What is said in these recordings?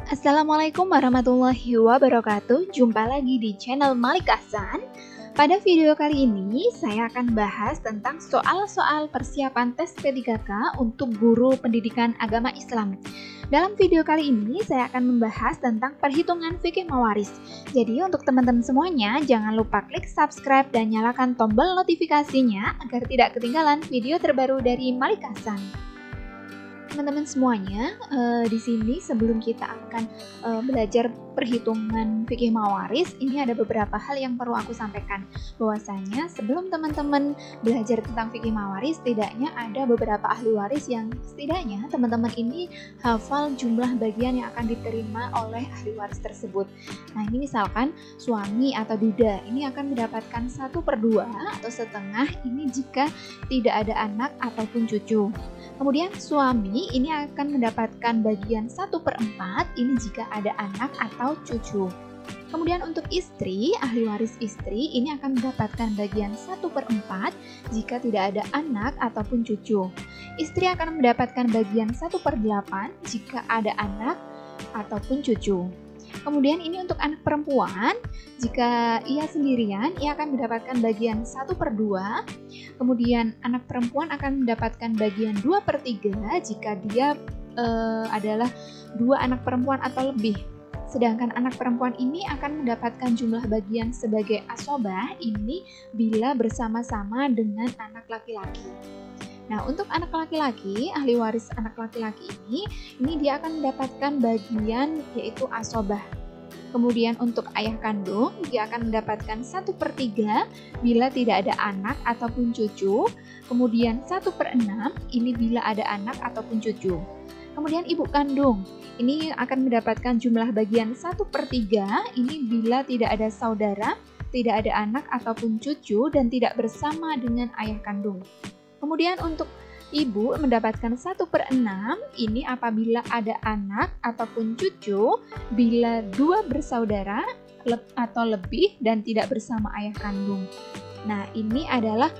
Assalamualaikum warahmatullahi wabarakatuh. Jumpa lagi di channel Malik Hasan. Pada video kali ini, saya akan bahas tentang soal-soal persiapan tes P3K untuk guru pendidikan agama Islam. Dalam video kali ini, saya akan membahas tentang perhitungan fikih mawaris. Jadi, untuk teman-teman semuanya, jangan lupa klik subscribe dan nyalakan tombol notifikasinya agar tidak ketinggalan video terbaru dari Malik Hasan. Teman-teman semuanya, di sini sebelum kita akan belajar perhitungan fikih mawaris, ini ada beberapa hal yang perlu aku sampaikan. Bahwasanya sebelum teman-teman belajar tentang fikih mawaris, setidaknya ada beberapa ahli waris yang setidaknya teman-teman ini hafal jumlah bagian yang akan diterima oleh ahli waris tersebut. Nah, ini misalkan suami atau duda, ini akan mendapatkan 1/2 atau setengah ini jika tidak ada anak ataupun cucu. Kemudian suami ini akan mendapatkan bagian 1/4 ini jika ada anak atau cucu. Kemudian untuk istri, ahli waris istri ini akan mendapatkan bagian 1/4 jika tidak ada anak ataupun cucu. Istri akan mendapatkan bagian 1/8 jika ada anak ataupun cucu. Kemudian ini untuk anak perempuan, jika ia sendirian, ia akan mendapatkan bagian 1/2. Kemudian anak perempuan akan mendapatkan bagian 2/3 jika dia adalah 2 anak perempuan atau lebih. Sedangkan anak perempuan ini akan mendapatkan jumlah bagian sebagai asobah ini bila bersama-sama dengan anak laki-laki. Nah, untuk anak laki-laki, ahli waris anak laki-laki ini dia akan mendapatkan bagian yaitu asobah. Kemudian untuk ayah kandung, dia akan mendapatkan 1/3 bila tidak ada anak ataupun cucu. Kemudian 1/6 ini bila ada anak ataupun cucu. Kemudian ibu kandung, ini akan mendapatkan jumlah bagian 1/3 ini bila tidak ada saudara, tidak ada anak ataupun cucu, dan tidak bersama dengan ayah kandung. Kemudian untuk ibu mendapatkan 1/6 ini apabila ada anak ataupun cucu bila 2 bersaudara atau lebih dan tidak bersama ayah kandung. Nah, ini adalah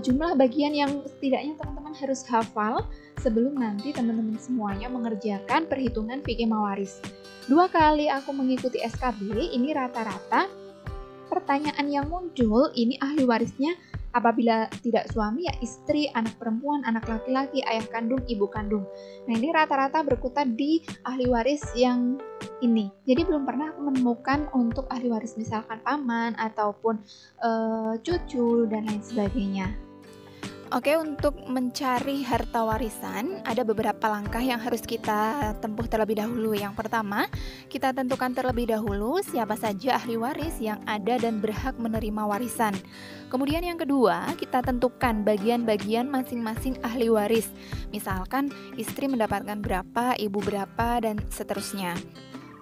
jumlah bagian yang setidaknya teman-teman harus hafal sebelum nanti teman-teman semuanya mengerjakan perhitungan fikih mawaris. 2 kali aku mengikuti SKB, ini rata-rata pertanyaan yang muncul ini ahli warisnya apabila tidak suami ya istri, anak perempuan, anak laki-laki, ayah kandung, ibu kandung. Nah, ini rata-rata berkutat di ahli waris yang ini. Jadi belum pernah aku menemukan untuk ahli waris misalkan paman ataupun cucu dan lain sebagainya. Oke, untuk mencari harta warisan, ada beberapa langkah yang harus kita tempuh terlebih dahulu. Yang pertama, kita tentukan terlebih dahulu siapa saja ahli waris yang ada dan berhak menerima warisan. Kemudian yang kedua, kita tentukan bagian-bagian masing-masing ahli waris. Misalkan istri mendapatkan berapa, ibu berapa, dan seterusnya.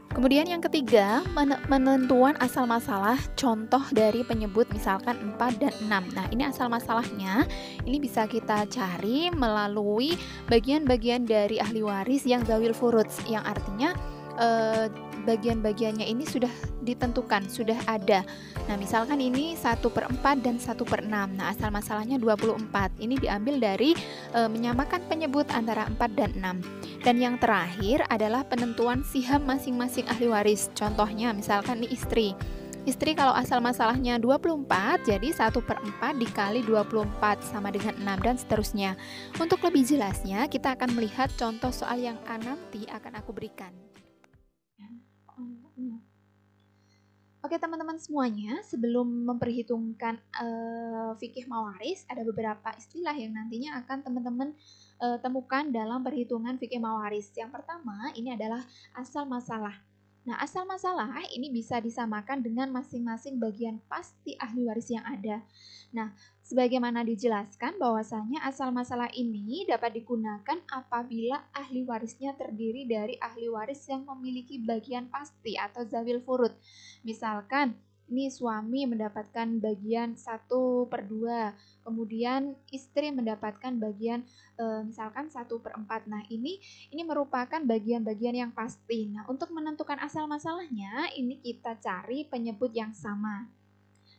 Kemudian yang ketiga, penentuan asal masalah contoh dari penyebut misalkan 4 dan 6. Nah, ini asal masalahnya ini bisa kita cari melalui bagian-bagian dari ahli waris yang zawil furud, yang artinya bagian-bagiannya ini sudah ditentukan, sudah ada. Nah, misalkan ini 1/4 dan 1/6. Nah, asal masalahnya 24. Ini diambil dari menyamakan penyebut antara 4 dan 6. Dan yang terakhir adalah penentuan siham masing-masing ahli waris. Contohnya misalkan nih istri. Istri kalau asal masalahnya 24, jadi 1/4 dikali 24 sama dengan 6 dan seterusnya. Untuk lebih jelasnya, kita akan melihat contoh soal yang nanti akan aku berikan. Oke teman-teman semuanya, sebelum memperhitungkan fikih mawaris, ada beberapa istilah yang nantinya akan teman-teman temukan dalam perhitungan fikih mawaris. Yang pertama, ini adalah asal masalah. Nah, asal masalah ini bisa disamakan dengan masing-masing bagian pasti ahli waris yang ada. Nah, sebagaimana dijelaskan bahwasanya asal masalah ini dapat digunakan apabila ahli warisnya terdiri dari ahli waris yang memiliki bagian pasti atau zawil furud. Misalkan, ini suami mendapatkan bagian 1/2, kemudian istri mendapatkan bagian misalkan 1/4. Nah, ini merupakan bagian-bagian yang pasti. Nah, untuk menentukan asal masalahnya, ini kita cari penyebut yang sama.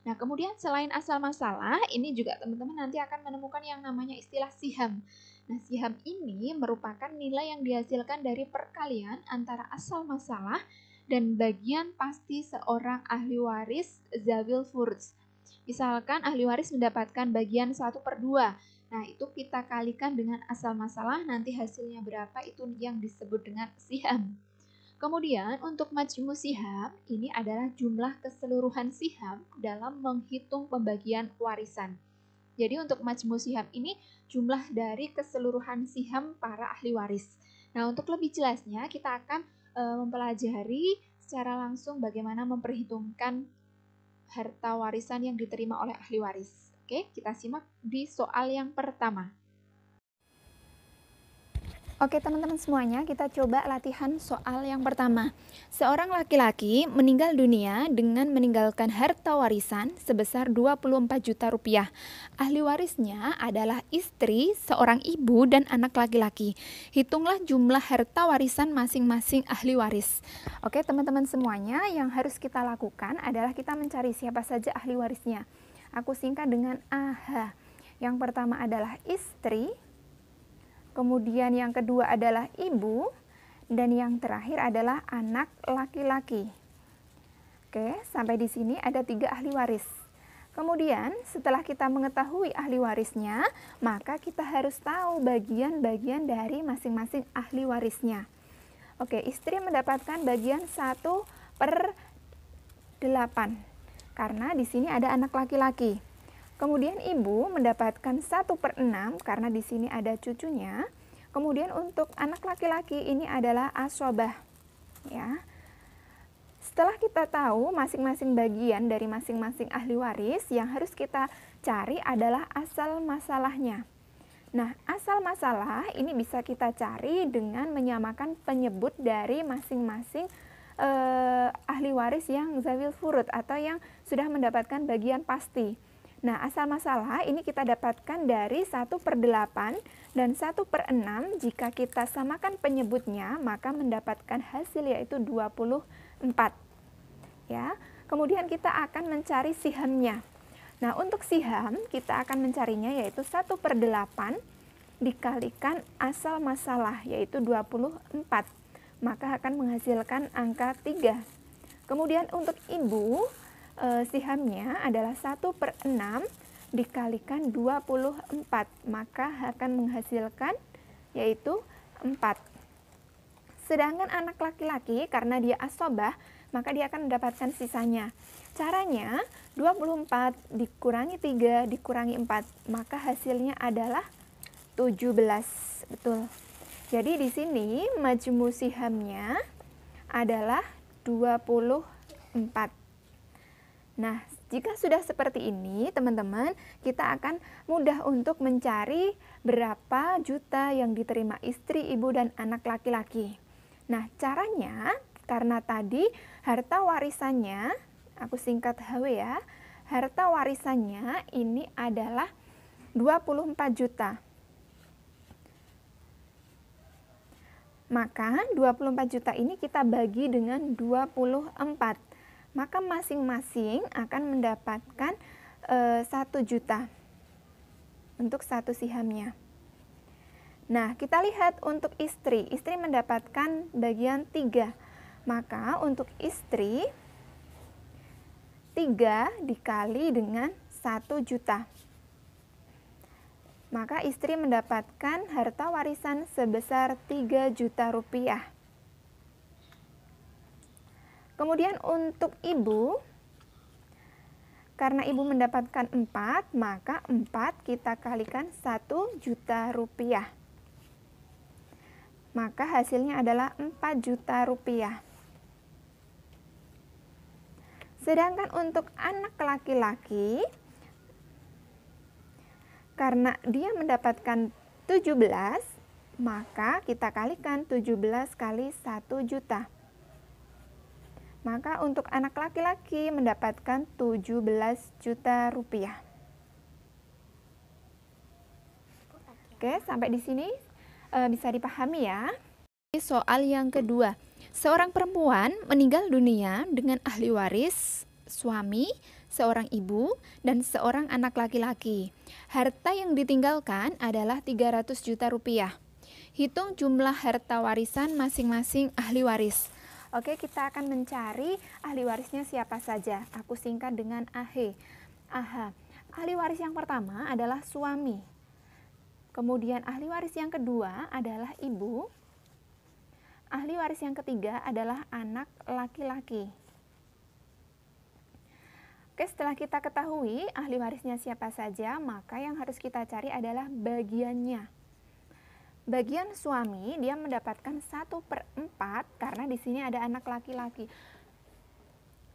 Nah, kemudian selain asal masalah, ini juga teman-teman nanti akan menemukan yang namanya istilah siham. Nah, siham ini merupakan nilai yang dihasilkan dari perkalian antara asal masalah dan bagian pasti seorang ahli waris zawil furz. Misalkan ahli waris mendapatkan bagian 1/2. Nah, itu kita kalikan dengan asal masalah, nanti hasilnya berapa itu yang disebut dengan siham. Kemudian untuk majmu siham, ini adalah jumlah keseluruhan siham dalam menghitung pembagian warisan. Jadi untuk majmu siham ini jumlah dari keseluruhan siham para ahli waris. Nah, untuk lebih jelasnya kita akan mempelajari secara langsung bagaimana memperhitungkan harta warisan yang diterima oleh ahli waris. Oke, kita simak di soal yang pertama. Oke teman-teman semuanya, kita coba latihan soal yang pertama. Seorang laki-laki meninggal dunia dengan meninggalkan harta warisan sebesar 24 juta rupiah. Ahli warisnya adalah istri, seorang ibu, dan anak laki-laki. Hitunglah jumlah harta warisan masing-masing ahli waris. Oke teman-teman semuanya, yang harus kita lakukan adalah kita mencari siapa saja ahli warisnya. Aku singkat dengan AH. Yang pertama adalah istri, kemudian yang kedua adalah ibu, dan yang terakhir adalah anak laki-laki. Oke, sampai di sini ada 3 ahli waris. Kemudian setelah kita mengetahui ahli warisnya, maka kita harus tahu bagian-bagian dari masing-masing ahli warisnya. Oke, istri mendapatkan bagian 1/8, karena di sini ada anak laki-laki. Kemudian ibu mendapatkan 1/6 karena di sini ada cucunya. Kemudian untuk anak laki-laki ini adalah asobah. Ya. Setelah kita tahu masing-masing bagian dari masing-masing ahli waris, yang harus kita cari adalah asal masalahnya. Nah, asal masalah ini bisa kita cari dengan menyamakan penyebut dari masing-masing ahli waris yang zawil furud atau yang sudah mendapatkan bagian pasti. Nah, asal masalah ini kita dapatkan dari 1/8 dan 1/6. Jika kita samakan penyebutnya, maka mendapatkan hasil yaitu 24. Ya. Kemudian kita akan mencari sihamnya. Nah, untuk siham kita akan mencarinya yaitu 1/8 dikalikan asal masalah yaitu 24. Maka akan menghasilkan angka 3. Kemudian untuk ibu, sihamnya adalah 1/6 dikalikan 24, maka akan menghasilkan yaitu 4. Sedangkan anak laki-laki karena dia asobah, maka dia akan mendapatkan sisanya. Caranya 24 dikurangi 3 dikurangi 4, maka hasilnya adalah 17. Betul. Jadi di sini majmu sihamnya adalah 24. Nah, jika sudah seperti ini, teman-teman, kita akan mudah untuk mencari berapa juta yang diterima istri, ibu, dan anak laki-laki. Nah, caranya, karena tadi harta warisannya, aku singkat HW ya, harta warisannya ini adalah 24 juta. Maka 24 juta ini kita bagi dengan 24. Maka masing-masing akan mendapatkan 1 juta untuk satu sihamnya. Nah, kita lihat untuk istri. Istri mendapatkan bagian 3. Maka untuk istri 3 dikali dengan 1 juta. Maka istri mendapatkan harta warisan sebesar 3 juta rupiah. Kemudian untuk ibu, karena ibu mendapatkan 4, maka 4 kita kalikan 1 juta rupiah. Maka hasilnya adalah 4 juta rupiah. Sedangkan untuk anak laki-laki, karena dia mendapatkan 17, maka kita kalikan 17 kali 1 juta. Maka untuk anak laki-laki mendapatkan 17 juta rupiah. Oke, sampai di sini bisa dipahami ya. Soal yang kedua. Seorang perempuan meninggal dunia dengan ahli waris suami, seorang ibu, dan seorang anak laki-laki. Harta yang ditinggalkan adalah 300 juta rupiah. Hitung jumlah harta warisan masing-masing ahli waris. Oke, kita akan mencari ahli warisnya siapa saja. Aku singkat dengan AH. Ahli waris yang pertama adalah suami. Kemudian ahli waris yang kedua adalah ibu. Ahli waris yang ketiga adalah anak laki-laki. Oke, setelah kita ketahui ahli warisnya siapa saja, maka yang harus kita cari adalah bagiannya. Bagian suami, dia mendapatkan 1/4 karena di sini ada anak laki-laki.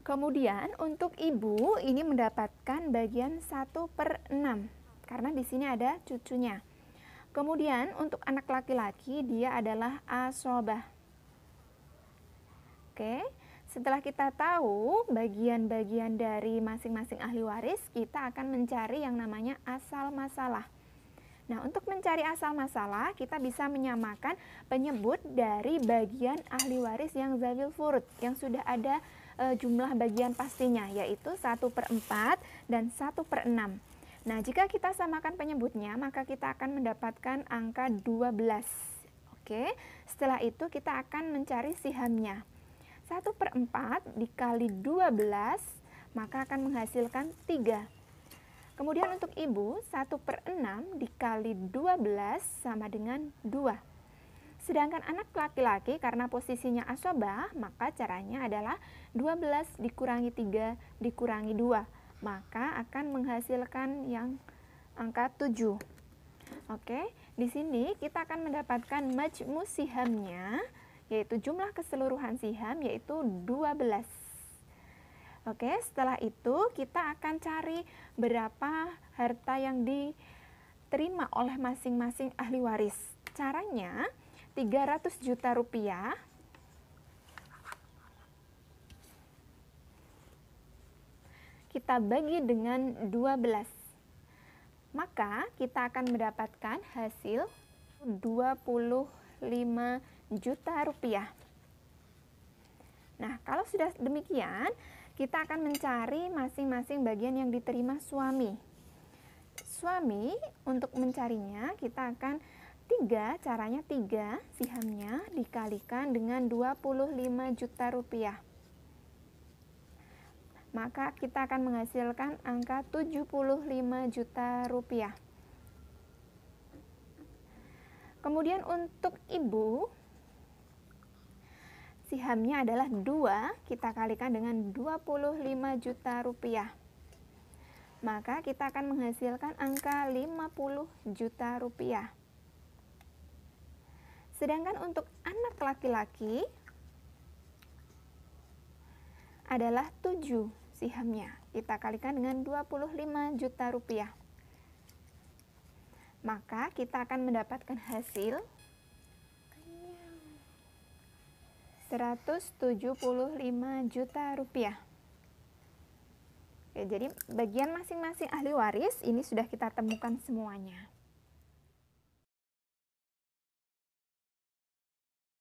Kemudian untuk ibu, ini mendapatkan bagian 1/6 karena di sini ada cucunya. Kemudian untuk anak laki-laki, dia adalah asobah. Oke. Setelah kita tahu bagian-bagian dari masing-masing ahli waris, kita akan mencari yang namanya asal masalah. Nah, untuk mencari asal masalah, kita bisa menyamakan penyebut dari bagian ahli waris yang zawil furud, yang sudah ada jumlah bagian pastinya, yaitu 1/4 dan 1/6. Nah, jika kita samakan penyebutnya, maka kita akan mendapatkan angka 12. Oke, setelah itu kita akan mencari sihamnya. 1/4 dikali 12 maka akan menghasilkan 3. Kemudian untuk ibu 1/6 dikali 12 sama dengan 2. Sedangkan anak laki-laki karena posisinya asobah, maka caranya adalah 12 dikurangi 3 dikurangi 2. Maka akan menghasilkan yang angka 7. Oke, di sini kita akan mendapatkan majmu sihamnya, yaitu jumlah keseluruhan siham yaitu 12. Oke, setelah itu kita akan cari berapa harta yang diterima oleh masing-masing ahli waris. Caranya 300 juta rupiah kita bagi dengan 12. Maka kita akan mendapatkan hasil 25 juta rupiah. Nah, kalau sudah demikian, kita akan mencari masing-masing bagian yang diterima suami. Suami, untuk mencarinya, kita akan caranya 3 sihamnya dikalikan dengan 25 juta rupiah. Maka kita akan menghasilkan angka 75 juta rupiah. Kemudian untuk ibu, sihamnya adalah 2, kita kalikan dengan 25 juta rupiah. Maka kita akan menghasilkan angka 50 juta rupiah. Sedangkan untuk anak laki-laki adalah 7 sihamnya. Kita kalikan dengan 25 juta rupiah. Maka kita akan mendapatkan hasil 175 juta rupiah. Oke, jadi bagian masing-masing ahli waris ini sudah kita temukan semuanya.